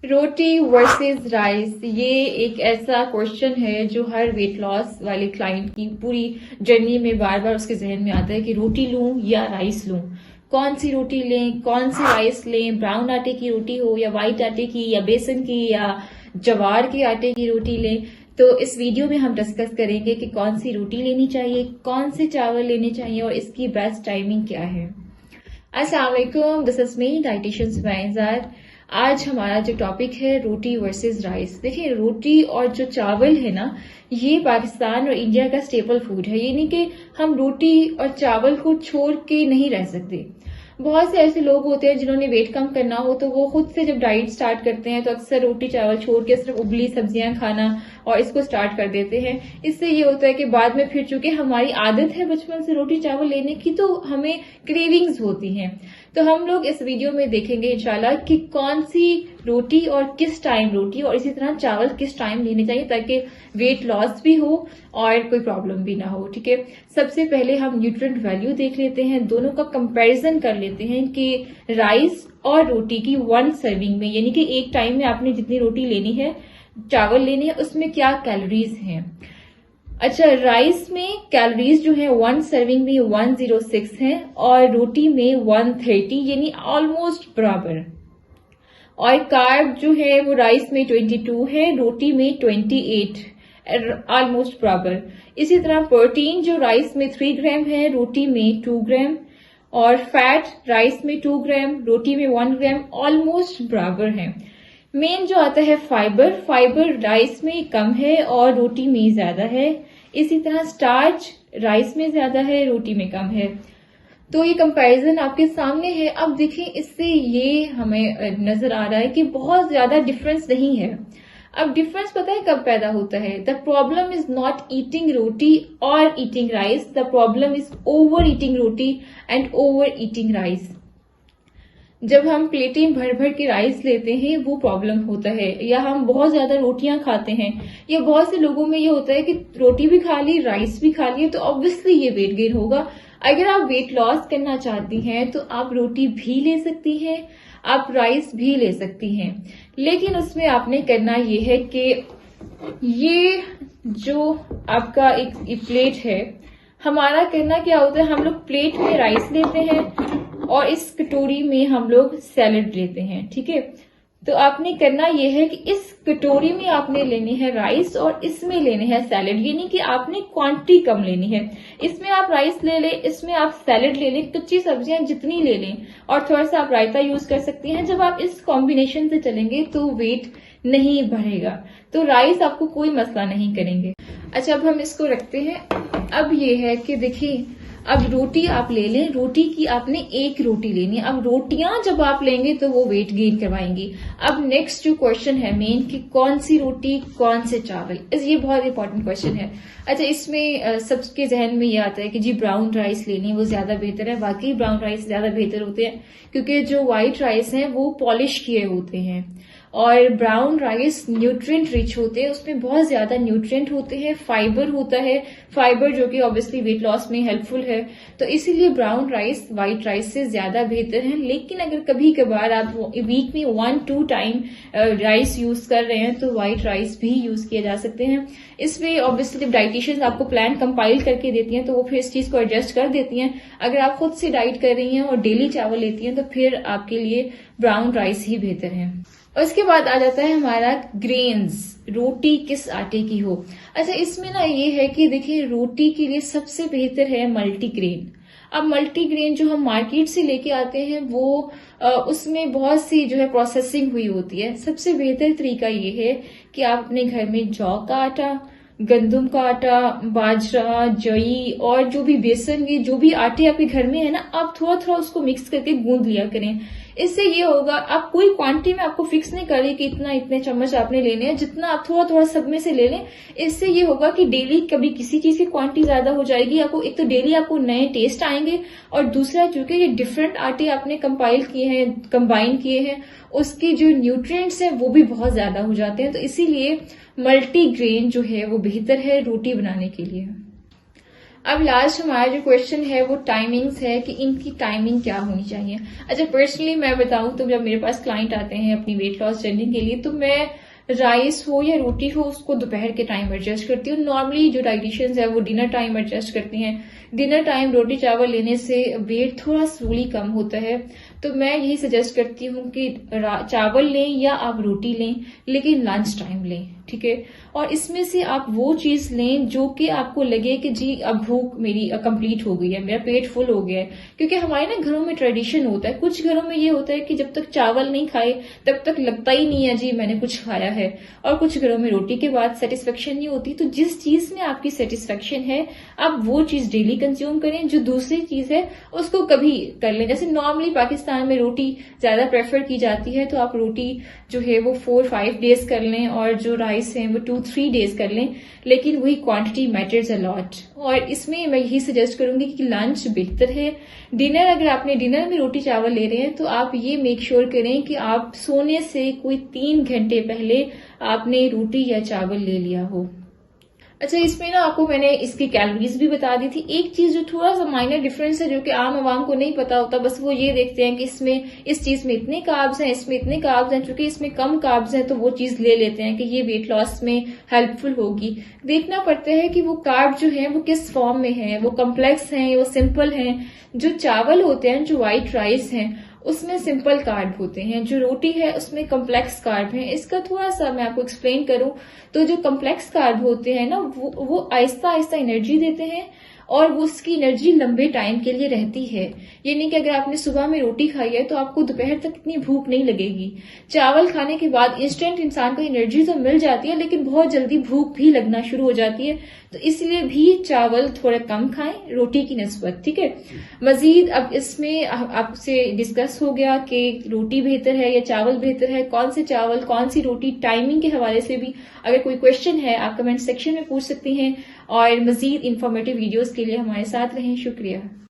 रोटी versus rice, ये एक ऐसा क्वेश्चन है जो हर वेट लॉस वाले क्लाइंट की पूरी जर्नी में बार बार उसके जहन में आता है कि रोटी लूं या राइस लूं, कौन सी रोटी लें, कौन सी राइस लें, ब्राउन आटे की रोटी हो या व्हाइट आटे की या बेसन की या जवार के आटे की रोटी लें। तो इस वीडियो में हम डिस्कस करेंगे कि कौन सी रोटी लेनी चाहिए, कौन से चावल लेने चाहिए और इसकी बेस्ट टाइमिंग क्या है। अस्सलाम वालेकुम, this is me dietitian Sumaiya. आज हमारा जो टॉपिक है रोटी वर्सेस राइस। देखिए, रोटी और जो चावल है ना, ये पाकिस्तान और इंडिया का स्टेपल फूड है। यानी कि हम रोटी और चावल को छोड़ के नहीं रह सकते। बहुत से ऐसे लोग होते हैं जिन्होंने वेट कम करना हो तो वो खुद से जब डाइट स्टार्ट करते हैं तो अक्सर रोटी चावल छोड़ के सिर्फ उबली सब्जियां खाना और इसको स्टार्ट कर देते हैं। इससे ये होता है कि बाद में फिर चूंकि हमारी आदत है बचपन से रोटी चावल लेने की, तो हमें क्रेविंग्स होती हैं। तो हम लोग इस वीडियो में देखेंगे इंशाल्लाह कि कौन सी रोटी और किस टाइम रोटी और इसी तरह चावल किस टाइम लेने चाहिए ताकि वेट लॉस भी हो और कोई प्रॉब्लम भी ना हो। ठीक है, सबसे पहले हम न्यूट्रिएंट वैल्यू देख लेते हैं, दोनों का कंपैरिजन कर लेते हैं कि राइस और रोटी की वन सर्विंग में, यानी कि एक टाइम में आपने जितनी रोटी लेनी है, चावल लेने हैं, उसमें क्या कैलोरीज हैं। अच्छा, राइस में कैलोरीज जो है वन सर्विंग में 106 है और रोटी में 130, यानी ऑलमोस्ट बराबर। और कार्ब जो है वो राइस में 22 है, रोटी में 28, ऑलमोस्ट बराबर। इसी तरह प्रोटीन जो राइस में 3 ग्राम है, रोटी में 2 ग्राम। और फैट राइस में 2 ग्राम, रोटी में 1 ग्राम, ऑलमोस्ट बराबर है। मेन जो आता है फाइबर राइस में कम है और रोटी में ज्यादा है। इसी तरह स्टार्च राइस में ज्यादा है, रोटी में कम है। तो ये कंपैरिजन आपके सामने है। अब देखिए, इससे ये हमें नजर आ रहा है कि बहुत ज्यादा डिफरेंस नहीं है। अब डिफरेंस पता है कब पैदा होता है? The problem is not eating roti और eating rice, the problem is over eating roti and over eating rice. जब हम प्लेटें भर भर के राइस लेते हैं वो प्रॉब्लम होता है, या हम बहुत ज्यादा रोटियां खाते हैं, या बहुत से लोगों में ये होता है कि रोटी भी खा ली राइस भी खा ली, तो ऑब्वियसली ये वेट गेन होगा। अगर आप वेट लॉस करना चाहती हैं तो आप रोटी भी ले सकती हैं, आप राइस भी ले सकती हैं, लेकिन उसमें आपने करना ये है कि ये जो आपका एक प्लेट है, हमारा करना क्या होता है, हम लोग प्लेट में राइस लेते हैं और इस कटोरी में हम लोग सैलेड लेते हैं। ठीक है, तो आपने करना यह है कि इस कटोरी में आपने लेनी है राइस और इसमें लेने हैं सैलेड, यानी कि आपने क्वांटिटी कम लेनी है। इसमें आप राइस ले लें, इसमें आप सैलेड ले लें, कच्ची सब्जियां जितनी ले लें, और थोड़ा सा आप रायता यूज कर सकती हैं। जब आप इस कॉम्बिनेशन से चलेंगे तो वेट नहीं बढ़ेगा, तो राइस आपको कोई मसला नहीं करेंगे। अच्छा, अब हम इसको रखते हैं। अब ये है कि देखिए, अब रोटी आप ले लें, रोटी की आपने एक रोटी लेनी है। अब रोटियां जब आप लेंगे तो वो वेट गेन करवाएंगी। अब नेक्स्ट जो क्वेश्चन है मेन कि कौन सी रोटी कौन से चावल, ये बहुत इंपॉर्टेंट क्वेश्चन है। अच्छा, इसमें सबके जहन में ये आता है कि जी ब्राउन राइस लेनी वो ज्यादा बेहतर है। वाकई ब्राउन राइस ज्यादा बेहतर होते हैं क्योंकि जो व्हाइट राइस हैं वो पॉलिश किए होते हैं और ब्राउन राइस न्यूट्रिएंट रिच होते हैं, उसमें बहुत ज्यादा न्यूट्रिएंट होते हैं, फाइबर होता है, फाइबर जो कि ऑब्वियसली वेट लॉस में हेल्पफुल है। तो इसीलिए ब्राउन राइस व्हाइट राइस से ज्यादा बेहतर है। लेकिन अगर कभी कभार आप वीक में 1-2 टाइम राइस यूज कर रहे हैं तो व्हाइट राइस भी यूज किए जा सकते हैं। इसमें ऑब्वियसली जब डाइटिशियंस आपको प्लान कंपाइल करके देती हैं तो वो फिर इस चीज को एडजस्ट कर देती हैं। अगर आप खुद से डाइट कर रही हैं और डेली चावल लेती हैं तो फिर आपके लिए ब्राउन राइस ही बेहतर है। और इसके बाद आ जाता है हमारा ग्रेन्स, रोटी किस आटे की हो। अच्छा, इसमें ना ये है कि देखिए, रोटी के लिए सबसे बेहतर है मल्टीग्रेन। अब मल्टीग्रेन जो हम मार्केट से लेके आते हैं वो उसमें बहुत सी जो है प्रोसेसिंग हुई होती है। सबसे बेहतर तरीका ये है कि आप अपने घर में जौ का आटा, गंदम का आटा, बाजरा, जई और जो भी बेसन के जो भी आटे आपके घर में है ना, आप थोड़ा थोड़ा उसको मिक्स करके गूंद लिया करें। इससे ये होगा, आप कोई क्वांटिटी में आपको फिक्स नहीं करें कि इतने चम्मच आपने लेने हैं, जितना आप थोड़ा थोड़ा सब में से ले लें। इससे ये होगा कि डेली कभी किसी चीज की क्वांटिटी ज्यादा हो जाएगी, आपको एक तो डेली आपको नए टेस्ट आएंगे और दूसरा चूंकि ये डिफरेंट आटे आपने कंबाइन किए हैं, उसकी जो न्यूट्रिएंट्स हैं वो भी बहुत ज्यादा हो जाते हैं। तो इसीलिए मल्टीग्रेन जो है वो बेहतर है रोटी बनाने के लिए। अब लास्ट हमारा जो क्वेश्चन है वो टाइमिंग्स है कि इनकी टाइमिंग क्या होनी चाहिए। अच्छा, पर्सनली मैं बताऊं तो जब मेरे पास क्लाइंट आते हैं अपनी वेट लॉस जर्नी के लिए, तो मैं राइस हो या रोटी हो उसको दोपहर के टाइम एडजस्ट करती हूँ। नॉर्मली जो डाइटिशियंस है वो डिनर टाइम एडजस्ट करती हैं। डिनर टाइम रोटी चावल लेने से वेट थोड़ा स्लोली कम होता है, तो मैं यही सजेस्ट करती हूँ कि चावल लें या आप रोटी लें, लेकिन लंच टाइम लें, ठीक है। और इसमें से आप वो चीज लें जो कि आपको लगे कि जी अब भूख मेरी कंप्लीट हो गई है, मेरा पेट फुल हो गया है। क्योंकि हमारे ना घरों में ट्रेडिशन होता है, कुछ घरों में ये होता है कि जब तक चावल नहीं खाए तब तक लगता ही नहीं है जी मैंने कुछ खाया है, और कुछ घरों में रोटी के बाद सेटिस्फेक्शन नहीं होती। तो जिस चीज में आपकी सेटिस्फेक्शन है आप वो चीज डेली कंज्यूम करें, जो दूसरी चीज है उसको कभी कर लें। जैसे नॉर्मली पाकिस्तान में रोटी ज्यादा प्रेफर की जाती है, तो आप रोटी जो है वो 4-5 डेज कर लें, और जो राइस है वो 2-3 डेज कर लें, लेकिन वही क्वांटिटी मैटर्स अ लॉट। और इसमें मैं यही सजेस्ट करूंगी कि लंच बेहतर है। डिनर, अगर आपने डिनर में रोटी चावल ले रहे हैं तो आप ये मेक श्योर करें कि आप सोने से कोई 3 घंटे पहले आपने रोटी या चावल ले लिया हो। अच्छा, इसमें ना आपको मैंने इसकी कैलोरीज भी बता दी थी। एक चीज जो थोड़ा सा माइनर डिफरेंस है जो कि आम आवाम को नहीं पता होता, बस वो ये देखते हैं कि इसमें इस चीज में इतने कार्ब्स हैं, इसमें इतने कार्ब्स हैं, चूंकि इसमें कम कार्ब्स हैं तो वो चीज ले लेते हैं कि ये वेट लॉस में हेल्पफुल होगी। देखना पड़ता है कि वो कार्ब जो है वो किस फॉर्म में है, वो कम्प्लेक्स हैं, वो सिंपल हैं। जो चावल होते हैं, जो व्हाइट राइस है, उसमें सिंपल कार्ब होते हैं, जो रोटी है उसमें कम्प्लेक्स कार्ब है। इसका थोड़ा सा मैं आपको एक्सप्लेन करूं तो जो कम्प्लेक्स कार्ब होते हैं ना वो आहिस्ता आहिस्ता एनर्जी देते हैं, और वो उसकी एनर्जी लंबे टाइम के लिए रहती है। ये नहीं कि अगर आपने सुबह में रोटी खाई है तो आपको दोपहर तक इतनी भूख नहीं लगेगी। चावल खाने के बाद इंस्टेंट इंसान को एनर्जी तो मिल जाती है, लेकिन बहुत जल्दी भूख भी लगना शुरू हो जाती है। तो इसलिए भी चावल थोड़ा कम खाएं रोटी की निस्बत, ठीक है। मजीद अब इसमें आपसे डिस्कस हो गया कि रोटी बेहतर है या चावल बेहतर है, कौन से चावल कौन सी रोटी, टाइमिंग के हवाले से भी अगर कोई क्वेश्चन है आप कमेंट सेक्शन में पूछ सकती हैं। और मजीद इंफॉर्मेटिव वीडियोस के लिए हमारे साथ रहें। शुक्रिया।